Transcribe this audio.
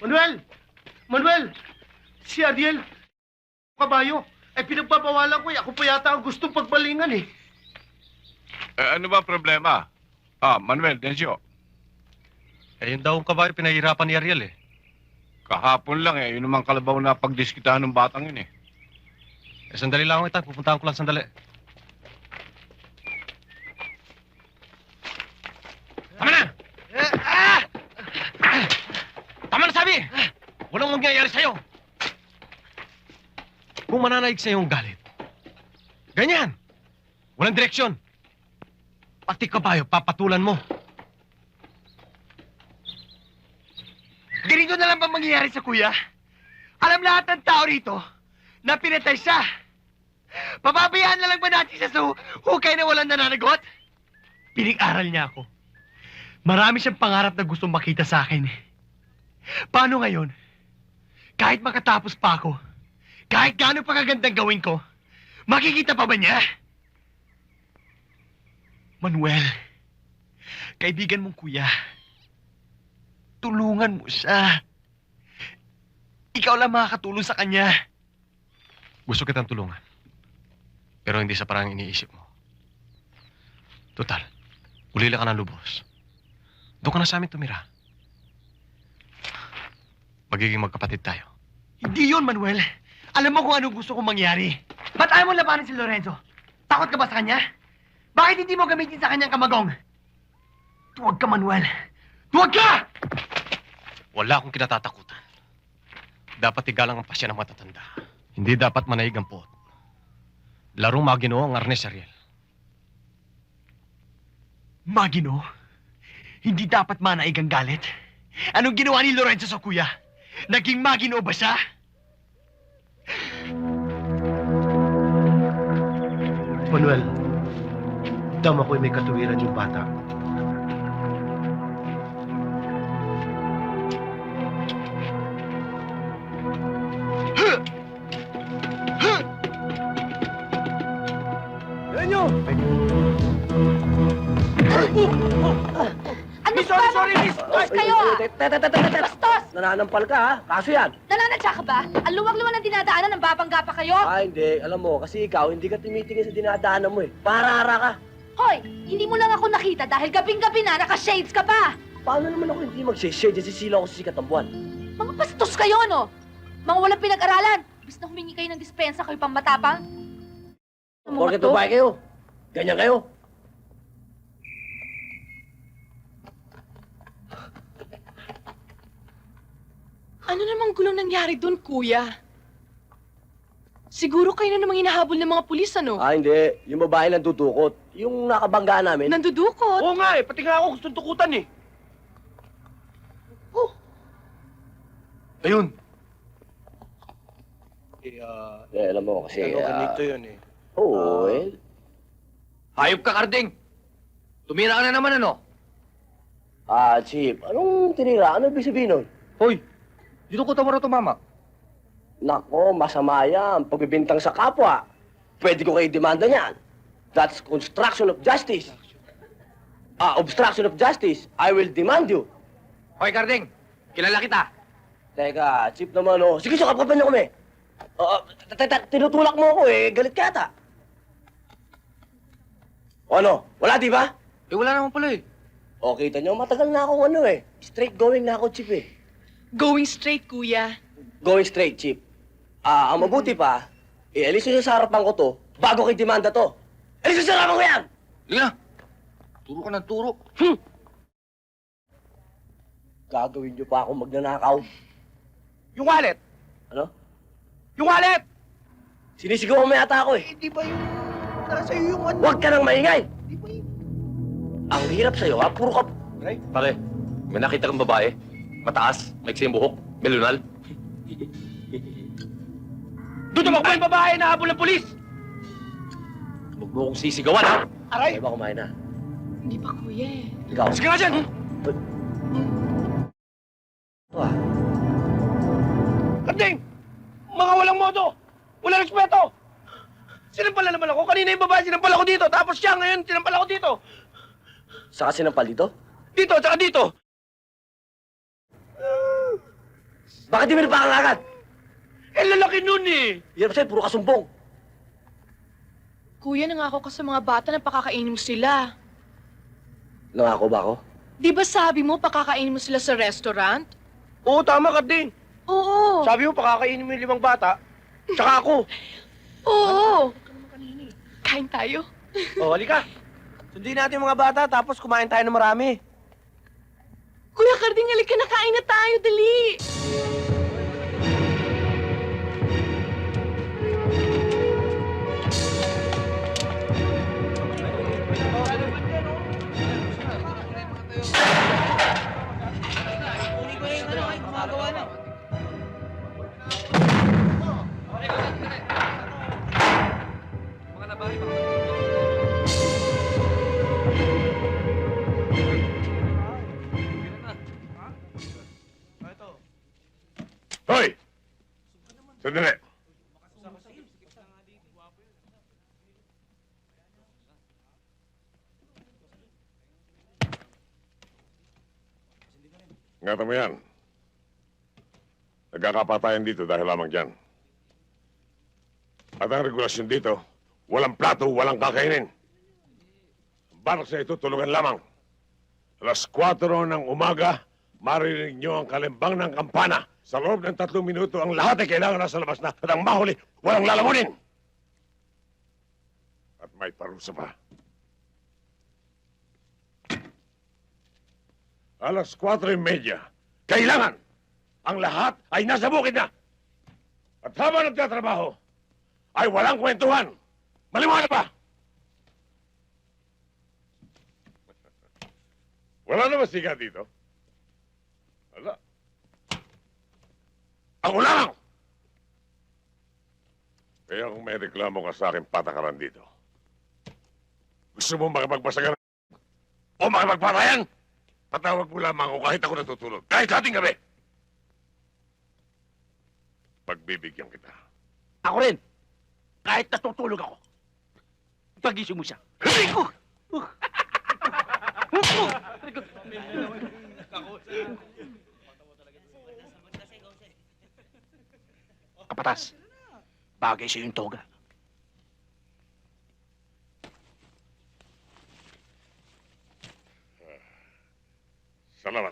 Manuel! Manuel! Si Ariel, kabayo. Pinagpapawalan ko eh. Ako pa yata ang gustong pagbalingan eh. Ano ba problema? Manuel, Dencio. Yun daw ang kabayo pinahirapan ni Ariel eh. Kahapon lang yun naman kalabaw na pagdiskitahan ng batang yun eh. Sandali lang ako, Itan. Pupuntahan ko lang sandali. Tama na! Tama na sabi! Walang mangyayari sa'yo. Kung mananaig sa'yo ang galit, ganyan. Walang direksyon. Pati kabayo, papatulan mo. Ganito na lang ba mangyayari sa kuya? Alam lahat ng tao rito na pinatay siya. Pababayaan na lang ba natin siya sa hukay na walang nananagot? Pinag-aral niya ako. Marami siyang pangarap na gustong makita sa akin. Paano ngayon? Kahit makatapos pa ako, kahit gaano pa kagandang gawin ko, makikita pa ba niya? Manuel, kaibigan mong kuya, tulungan mo siya. Ikaw lang makakatulong sa kanya. Gusto kitang tulungan. Pero hindi sa parang iniisip mo. Total, ulila ka ng lubos. Doon ka na sa amin tumira. Magiging magkapatid tayo. Hindi yun, Manuel. Alam mo kung anong gusto kong mangyari. Ba't ayaw mo labanan si Lorenzo? Takot ka ba sa kanya? Bakit hindi mo gamitin sa kanyang kamagong? Tuwag ka, Manuel. Tuwag ka! Wala akong kinatatakutan. Dapat igalang ang pasya ng matatanda. Hindi dapat manaig ang puot. Larong Maginoo ang Arnes Ariel. Magino? Hindi dapat manaig ang galit? Anong ginawa ni Lorenzo sa kuya? Naging Magino ba siya? Manuel, tama ko may katuwiran yung bata. Ano sorry, miss! Bastos kayo ah! Bastos! Nananampal ka, ha? Kaso yan. Nananadya ka ba? Ang luwag-luwag ng dinadaanan, ng babangga pa kayo? Hindi. Alam mo, kasi ikaw, hindi ka tumitingin sa dinadaanan mo eh. Para-ara ka. Hoy, hindi mo lang ako nakita dahil gabing-gabi na, naka-shades ka pa! Paano naman ako hindi mag-share dyan? Sisilaw ko sa sikat ng buwan. Mga bastos kayo, no? Mga walang pinag-aralan. Bis na humingi kayo ng dispensa, kayo pang matapang. Porket babae kayo. Ganyan kayo. Ano namang gulong nangyari doon, kuya? Siguro kayo na namang hinahabol ng mga pulis, ano? Hindi. Yung babae lang tutukot. Yung nakabanggaan namin. Nandudukot? Oo nga eh, pati nga ako gustong tukutan eh. Ayun. Alam mo kasi... ganito yun eh. Oo, eh. Hayop ka, Karding! Tumira ka na naman, ano? Chief, anong tinira? Ano ibig sabihin nun? Hoy, dito ko tamara tumama. Nako, masama yan. Pagbibintang sa kapwa. Pwede ko kayo demanda niyan. That's construction of justice. Obstruction of justice. I will demand you. Hoy, Karding! Kilala kita! Teka, Chief naman, oh. Sige, kapkapan niyo kami. Tinutulak mo ako eh. Galit ka ata. O ano? Wala, di ba? Wala naman pala eh. O, kita niyo, matagal na akong straight going na ako, Chief eh. Going straight, kuya. Going straight, Chief. Ang mabuti pa, alis nyo sa harapan ko to, bago kayo demanda to. Alis nyo sa harapan ko yan! Sige na! Turo ka ng turo. Gagawin nyo pa ako magnanakaw. Yung wallet! Ano? Yung wallet! Sinisigaw mo yata ako eh. Di ba yung... Nasa iyo yung ano? Huwag ka nang maingay! Di ba yung... Ang hirap sa'yo, ha? Puro ka... Pare, may nakita kang babae. Mataas, maiksi yung buhok, may lunal. Doon tumakbo yung babae na habol ng pulis! Huwag mo kong sisigawan, ha? Aray! Ay ba kumain na? Hindi pa, kuya eh. Ikaw? Sige nga dyan! Karding! Mga walang modo! Walang respeto! Sinampala naman ako. Kanina yung babae sinampala ko dito. Tapos siya ngayon sinampala ko dito. Saka sinampal dito? Dito, tsaka dito. Bakit di mo napakan agad? Eh, lalaki nun eh! Yan sa'yo, puro kasumbong. Kuya, nangako ka sa mga bata na pakakainin mo sila. Nangako ba ako? Di ba sabi mo pakakainin mo sila sa restaurant? Oo, tama ka din. Oo. Sabi mo, pakakainin mo yung 5 bata. Tsaka ako. Oo. Kain tayo. O, halika. Sundin natin yung mga bata, tapos kumain tayo ng marami. Kuya Karding, halika na, kain na tayo, dali. Hoy! Sandali. Ingatan mo yan. Nagkakapatayan dito dahil lamang dyan. At ang regulasyon dito, walang plato, walang kakainin. Ang barak sa ito, tulungan lamang. Alas 4 ng umaga, maririnig nyo ang kalimbang ng kampana. Sa loob ng 3 minuto, ang lahat ay kailangan nasa labas na. At ang mahuli, walang lalamunin. At may parusa pa. Alas 4:30, kailangan ang lahat ay nasa bukid na. At habang nagtatrabaho, ay walang kwentuhan. Maliwanag ba? Wala na masiga dito. Wala. Ako lang! Kaya kung may reklamo ka sa akin, patakaran dito. Gusto mo makipagbasagan o makipagpatayan? Patawag mo lamang ako kahit ako natutulog. Kahit ating gabi. Pagbibigyan kita. Ako rin. Kahit natutulog ako. Pagising mo siya. Rico! Kapatas, bagay sa yung toga. Salamat.